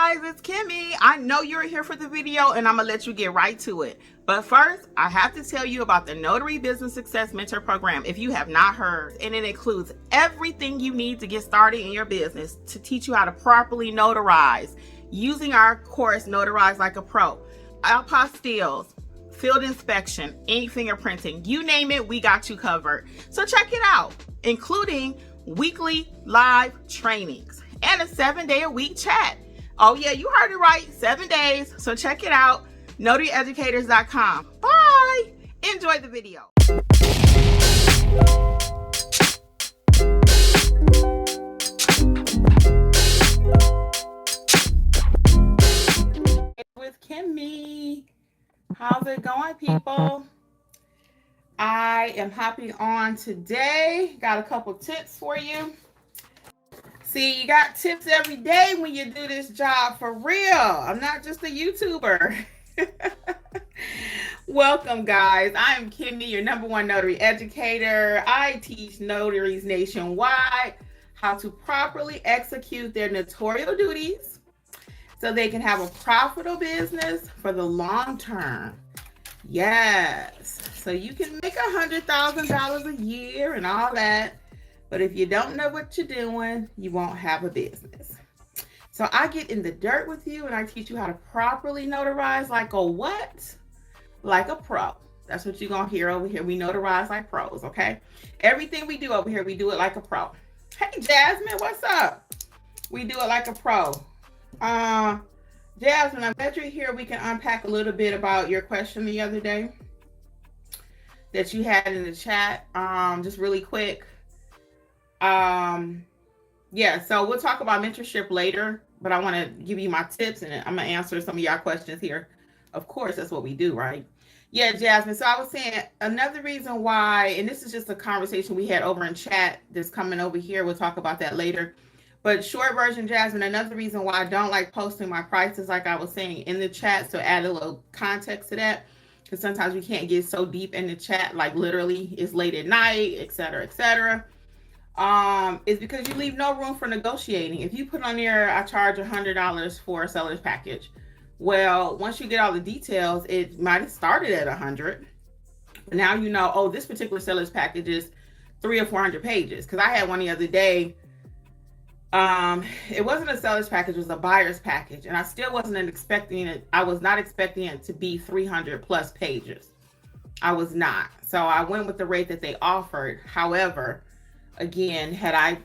guys, it's Kimmi. I know you're here for the video and I'm gonna let you get right to it. But first, I have to tell you about the Notary Business Success Mentor Program if you have not heard. And it includes everything you need to get started in your business to teach you how to properly notarize using our course, Notarize Like a Pro. Apostilles, field inspection, ink fingerprinting, you name it, we got you covered. So check it out, including weekly live trainings and a 7-day-a-week chat. Oh yeah, you heard it right, 7 days. So check it out, notaryeducators.com. Bye. Enjoy the video. With Kimmi. How's it going, people? I am hopping on today. Got a couple tips for you. See, you got tips every day when you do this job, for real. I'm not just a YouTuber. Welcome, guys. I am Kimmi, your #1 notary educator. I teach notaries nationwide how to properly execute their notarial duties so they can have a profitable business for the long term. Yes, so you can make $100,000 a year and all that, but if you don't know what you're doing, you won't have a business. So I get in the dirt with you and I teach you how to properly notarize like a what? Like a pro. That's what you're gonna hear over here. We notarize like pros, okay? Everything we do over here, we do it like a pro. Hey Jasmine, what's up? We do it like a pro. Jasmine, I'm glad you're here. We can unpack a little bit about your question the other day that you had in the chat. Just really quick. Yeah, so we'll talk about mentorship later, but I want to give you my tips and I'm gonna answer some of y'all questions here. Of course, that's what we do, right? Yeah, Jasmine. So I was saying another reason why, and this is just a conversation we had over in chat that's coming over here. We'll talk about that later. But short version, Jasmine, another reason why I don't like posting my prices, like I was saying in the chat, so add a little context to that, because sometimes we can't get so deep in the chat, like literally it's late at night, et cetera, is because you leave no room for negotiating. If you put on there, I charge $100 for a seller's package. Well, once you get all the details, it might have started at 100. But now you know, oh, this particular seller's package is 300 or 400 pages. Because I had one the other day. It wasn't a seller's package, it was a buyer's package, and I still wasn't expecting it. I was not expecting it to be 300 plus pages. I was not. So I went with the rate that they offered. However, again, had I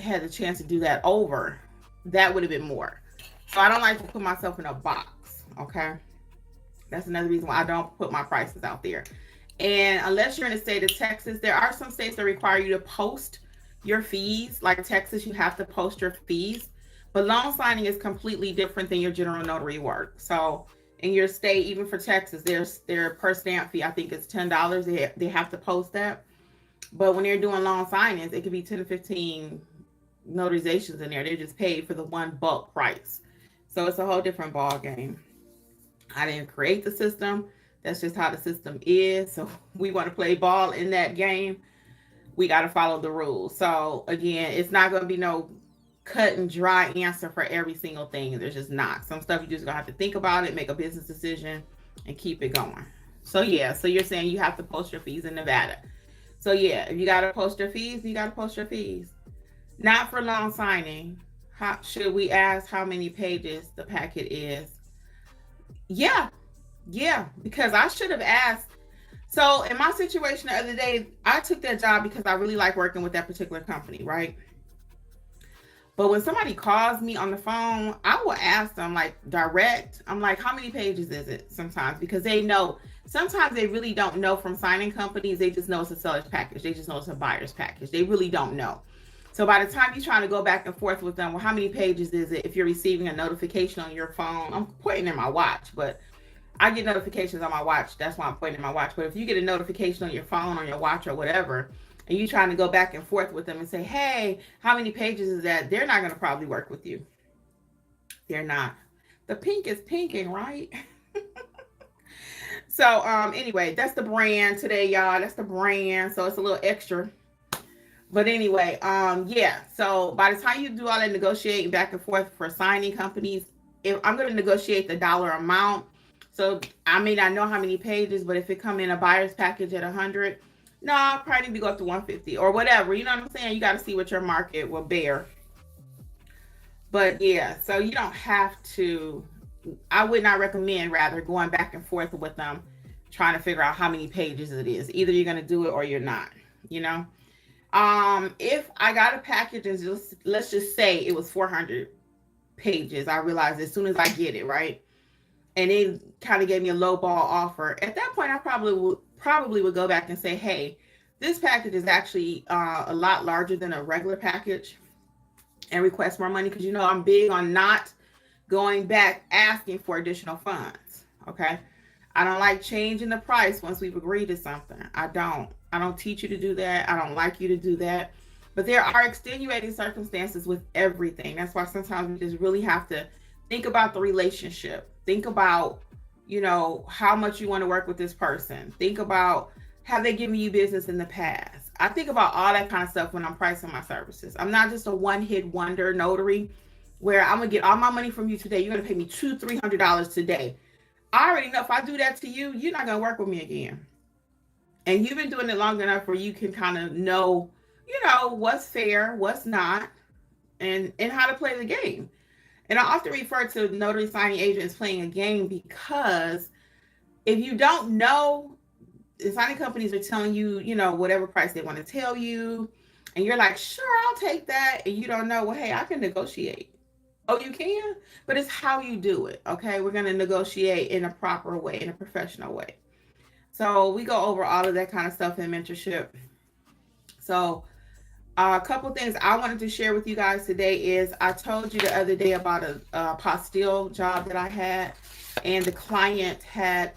had the chance to do that over, that would have been more. So I don't like to put myself in a box. Okay, that's another reason why I don't put my prices out there. And unless you're in the state of Texas, there are some states that require you to post your fees. Like Texas, you have to post your fees, but loan signing is completely different than your general notary work. So in your state, even for Texas, their per stamp fee, I think it's $10. They have to post that. But when they're doing loan signings, it could be 10 to 15 notarizations in there. They're just paid for the one bulk price. So it's a whole different ball game. I didn't create the system. That's just how the system is. So we want to play ball in that game. We got to follow the rules. So again, it's not going to be no cut and dry answer for every single thing. There's just not. Some stuff you just gonna have to think about it, make a business decision, and keep it going. So yeah, so you're saying you have to post your fees in Nevada. So yeah, if you got to post your fees, you got to post your fees. Not for loan signing. How should we ask how many pages the packet is? Yeah, because I should have asked. So in my situation the other day, I took that job because I really like working with that particular company, right? But when somebody calls me on the phone, I will ask them like direct. I'm like, how many pages is it sometimes? Because they know, sometimes they really don't know from signing companies. They just know it's a seller's package. They just know it's a buyer's package. They really don't know. So by the time you're trying to go back and forth with them, well, how many pages is it? If you're receiving a notification on your phone, I'm pointing in my watch, but I get notifications on my watch. That's why I'm pointing in my watch. But if you get a notification on your phone, on your watch or whatever, and you trying to go back and forth with them and say, hey, how many pages is that? They're not going to probably work with you. They're not. The pink is pinking, right? So anyway, that's the brand today, y'all. That's the brand. So it's a little extra. But anyway, yeah. So by the time you do all that negotiating back and forth for signing companies, if I'm going to negotiate the dollar amount, so I may not know how many pages, but if it come in a buyer's package at 100, no, I'll probably need to go up to 150 or whatever. You know what I'm saying? You got to see what your market will bear. But yeah, so you don't have to, I would not recommend rather going back and forth with them trying to figure out how many pages it is. Either you're going to do it or you're not, you know? If I got a package and just, let's just say it was 400 pages, I realized as soon as I get it, right? And they kind of gave me a low ball offer. At that point, I probably would go back and say, hey, this package is actually a lot larger than a regular package, and request more money, because you know I'm big on not going back asking for additional funds. Okay. I don't like changing the price once we've agreed to something. I don't teach you to do that. I don't like you to do that. But there are extenuating circumstances with everything. That's why sometimes we just really have to think about the relationship. Think about, you know, how much you want to work with this person. Think about, have they given you business in the past? I think about all that kind of stuff when I'm pricing my services. I'm not just a one-hit wonder notary where I'm going to get all my money from you today. You're going to pay me $200-$300 today. I already know if I do that to you, you're not going to work with me again. And you've been doing it long enough where you can kind of know, you know, what's fair, what's not, and how to play the game. And I often refer to notary signing agents playing a game, because if you don't know, the signing companies are telling you, you know, whatever price they want to tell you, and you're like, sure, I'll take that. And you don't know, well, hey, I can negotiate. Oh, you can? But it's how you do it, okay? We're going to negotiate in a proper way, in a professional way. So we go over all of that kind of stuff in mentorship. So a couple things I wanted to share with you guys today is, I told you the other day about a apostille job that I had, and the client had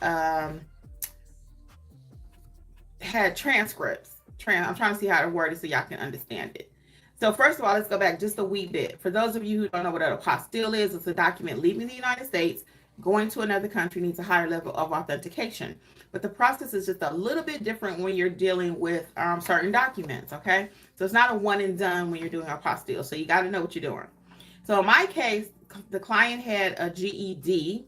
transcripts. I'm trying to see how to word it so y'all can understand it. So first of all, let's go back just a wee bit. For those of you who don't know what an apostille is, it's a document leaving the United States, going to another country, needs a higher level of authentication. But the process is just a little bit different when you're dealing with certain documents, okay? So it's not a one and done when you're doing apostille. So you got to know what you're doing. So in my case, the client had a GED,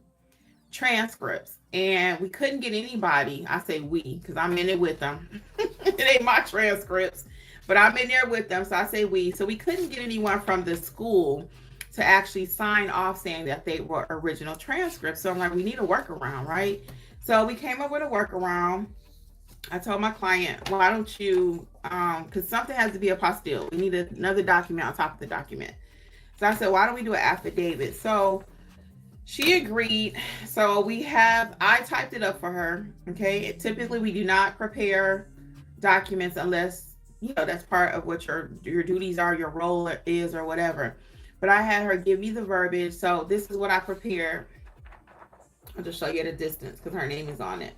transcripts, and we couldn't get anybody. I say we, because I'm in it with them. It ain't my transcripts, but I'm in there with them. So I say we. So we couldn't get anyone from the school to actually sign off saying that they were original transcripts. So I'm like, we need a workaround, right? So we came up with a workaround. I told my client, why don't you, because something has to be apostille. We need another document on top of the document. So I said, why don't we do an affidavit? So she agreed. So I typed it up for her. Okay. Typically we do not prepare documents unless, you know, that's part of what your duties are, your role is, or whatever. But I had her give me the verbiage. So this is what I prepared. I'll just show you at a distance because her name is on it.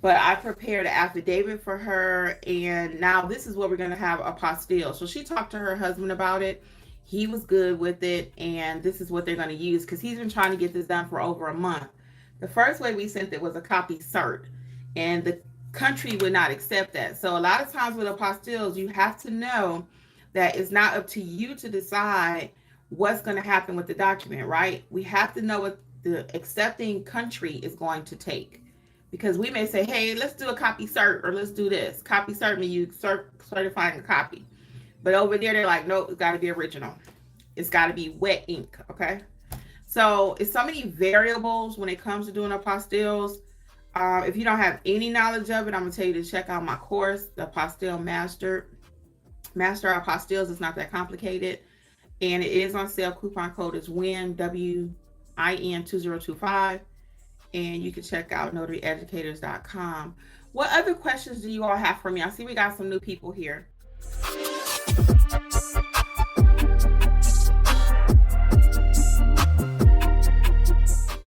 But I prepared an affidavit for her. And now this is what we're going to have apostille. So she talked to her husband about it. He was good with it. And this is what they're going to use, because he's been trying to get this done for over a month. The first way we sent it was a copy cert. And the country would not accept that. So a lot of times with apostilles, you have to know that it's not up to you to decide what's going to happen with the document, right? We have to know what the accepting country is going to take, because we may say, hey, let's do a copy cert, or let's do this. Copy cert means you certifying a copy. But over there, they're like, nope, it's got to be original. It's got to be wet ink, okay? So it's so many variables when it comes to doing apostilles. If you don't have any knowledge of it, I'm going to tell you to check out my course, the Apostille Master Apostilles. It's not that complicated. And it is on sale. Coupon code is WIN, WIN 2025. And you can check out notaryeducators.com. What other questions do you all have for me? I see we got some new people here.